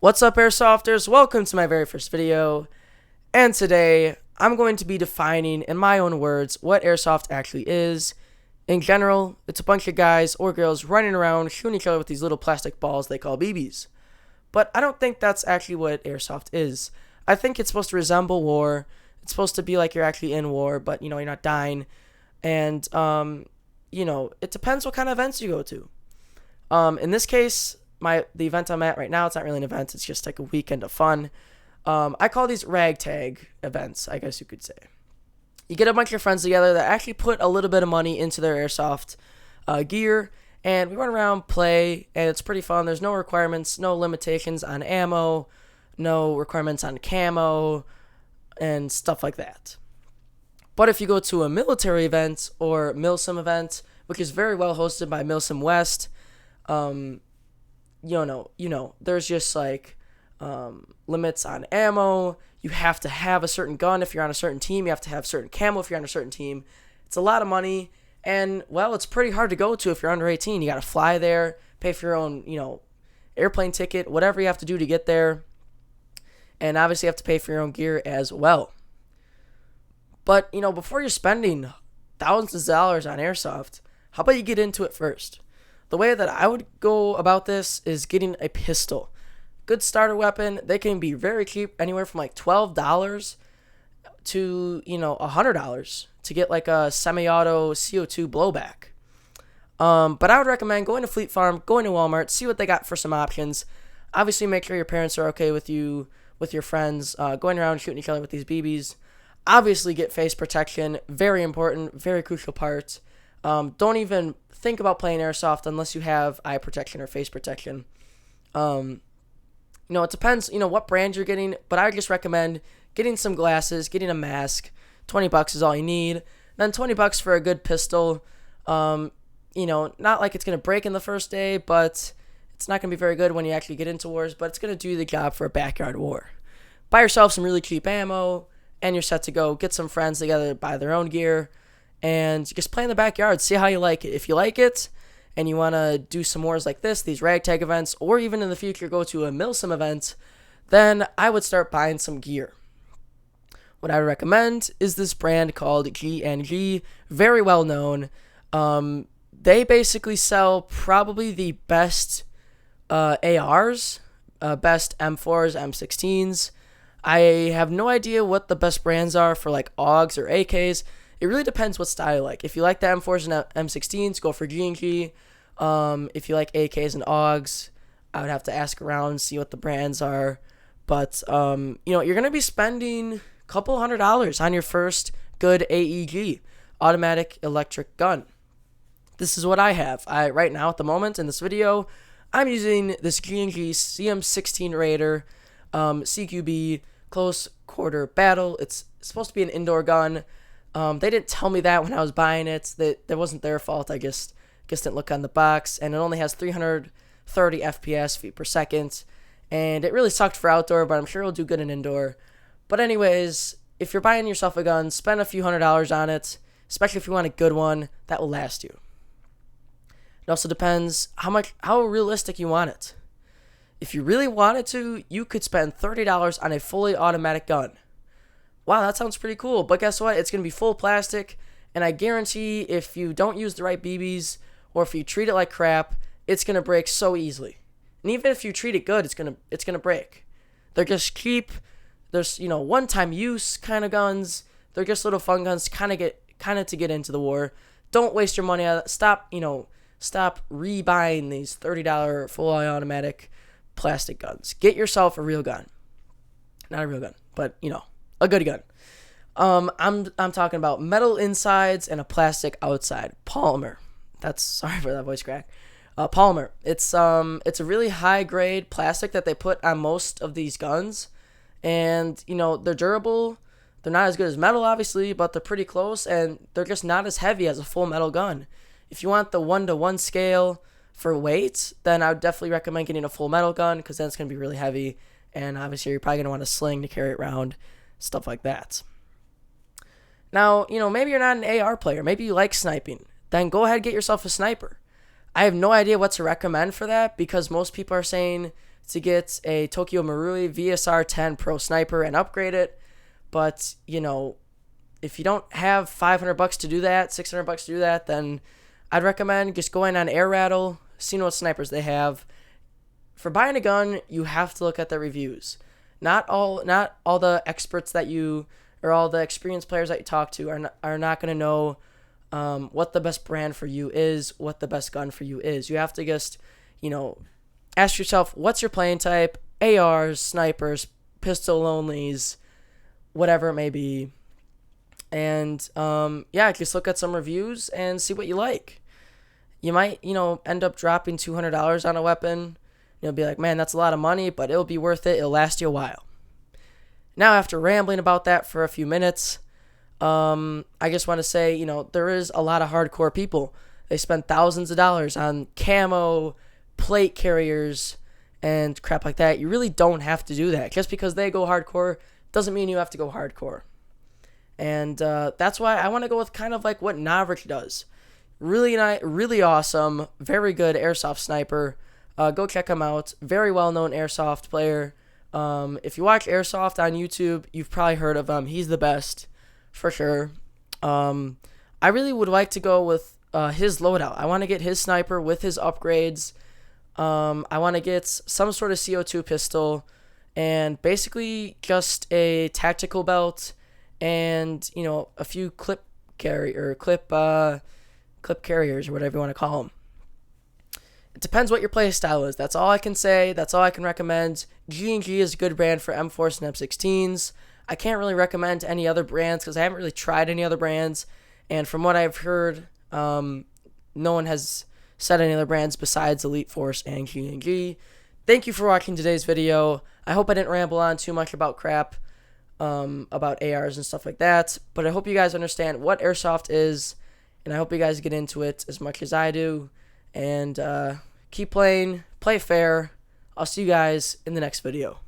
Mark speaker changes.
Speaker 1: What's up, Airsofters? Welcome to my very first video, and today I'm going to be defining in my own words what Airsoft actually is. In general, it's a bunch of guys or girls running around shooting each other with these little plastic balls they call BBs. But I don't think that's actually what Airsoft is. I think it's supposed to resemble war. It's supposed to be like you're actually in war, but you're not dying. And it depends what kind of events you go to. In this case, the event I'm at right now, it's not really an event, it's just like a weekend of fun. I call these ragtag events, I guess you could say. You get a bunch of friends together that actually put a little bit of money into their airsoft gear, and we run around, play, and it's pretty fun. There's no requirements, no limitations on ammo, no requirements on camo, and stuff like that. But if you go to a military event or MilSim event, which is very well hosted by MilSim West, there's just like limits on ammo. You have to have a certain gun if you're on a certain team. You have to have certain camo if you're on a certain team. It's a lot of money, and well, it's pretty hard to go to if you're under 18. You got to fly there, pay for your own, airplane ticket, whatever you have to do to get there, and obviously you have to pay for your own gear as well. But before you're spending thousands of dollars on airsoft, how about you get into it first? The way that I would go about this is getting a pistol. Good starter weapon. They can be very cheap, anywhere from like $12 to, $100 to get like a semi-auto CO2 blowback. But I would recommend going to Fleet Farm, going to Walmart, see what they got for some options. Obviously, make sure your parents are okay with you, with your friends, going around shooting each other with these BBs. Obviously, get face protection. Very important, very crucial part. Don't even think about playing airsoft unless you have eye protection or face protection. It depends, what brand you're getting, but I would just recommend getting some glasses, getting a mask. $20 is all you need. Then $20 for a good pistol. Not like it's going to break in the first day, but it's not going to be very good when you actually get into wars, but it's going to do the job for a backyard war. Buy yourself some really cheap ammo, and you're set to go. Get some friends together, buy their own gear, and just play in the backyard. See how you like it. If you like it and you want to do some wars like this, these ragtag events, or even in the future go to a MilSim event, then I would start buying some gear. What I would recommend is this brand called G&G, very well known. They basically sell probably the best ARs, best M4s, M16s. I have no idea what the best brands are for like AUGs or AKs. It really depends what style you like. If you like the M4s and M16s, go for G&G. If you like AKs and AUGs, I would have to ask around, see what the brands are. But, you're going to be spending a couple $100 on your first good AEG, automatic electric gun. This is what I have. Right now, at the moment, in this video, I'm using this G&G CM16 Raider, CQB, close quarter battle. It's supposed to be an indoor gun. They didn't tell me that when I was buying it. That wasn't their fault. I just didn't look on the box, and it only has 330 FPS, feet per second, and it really sucked for outdoor, but I'm sure it'll do good in indoor. But anyways, if you're buying yourself a gun, spend a few $100s on it, especially if you want a good one that will last you. It also depends how realistic you want it. If you really wanted to, you could spend $30 on a fully automatic gun. Wow, that sounds pretty cool. But guess what? It's going to be full plastic, and I guarantee if you don't use the right BBs or if you treat it like crap, it's going to break so easily. And even if you treat it good, it's going to break. They're just cheap. There's, one-time use kind of guns. They're just little fun guns kind of to get into the war. Don't waste your money on it. Stop rebuying these $30 fully automatic plastic guns. Get yourself a real gun. Not a real gun, but a good gun. I'm talking about metal insides and a plastic outside. Polymer. Sorry for that voice crack. Polymer. It's a really high grade plastic that they put on most of these guns, and they're durable. They're not as good as metal, obviously, but they're pretty close, and they're just not as heavy as a full metal gun. If you want the 1-to-1 scale for weight, then I would definitely recommend getting a full metal gun, because then it's going to be really heavy, and obviously you're probably going to want a sling to carry it around, stuff like that. Now, maybe you're not an AR player. Maybe you like sniping. Then go ahead and get yourself a sniper. I have no idea what to recommend for that, because most people are saying to get a Tokyo Marui VSR 10 Pro Sniper and upgrade it. But, you know, if you don't have $500 to do that, $600 to do that, then I'd recommend just going on Air Rattle, seeing what snipers they have. For buying a gun, you have to look at the reviews. Not all the experts that you, or all the experienced players that you talk to are not going to know what the best brand for you is, what the best gun for you is. You have to just, you know, ask yourself, what's your playing type? ARs, snipers, pistol onlys, whatever it may be. And yeah, just look at some reviews and see what you like. You might, you know, end up dropping $200 on a weapon. You'll be like, man, that's a lot of money, but it'll be worth it. It'll last you a while. Now, after rambling about that for a few minutes, I just want to say, you know, there is a lot of hardcore people. They spend thousands of dollars on camo, plate carriers, and crap like that. You really don't have to do that. Just because they go hardcore doesn't mean you have to go hardcore. And that's why I want to go with kind of like what Maverick does. Really nice, really awesome, very good airsoft sniper. Go check him out. Very well-known airsoft player. If you watch airsoft on YouTube, you've probably heard of him. He's the best, for sure. I really would like to go with his loadout. I want to get his sniper with his upgrades. I want to get some sort of CO2 pistol, and basically just a tactical belt, and you know, a few clip carriers or whatever you want to call them. It depends what your play style is. That's all I can say. That's all I can recommend. G&G is a good brand for M4s and M16s. I can't really recommend any other brands because I haven't really tried any other brands. And from what I've heard, no one has said any other brands besides Elite Force and G&G. Thank you for watching today's video. I hope I didn't ramble on too much about crap, about ARs and stuff like that. But I hope you guys understand what Airsoft is. And I hope you guys get into it as much as I do. And keep playing, play fair. I'll see you guys in the next video.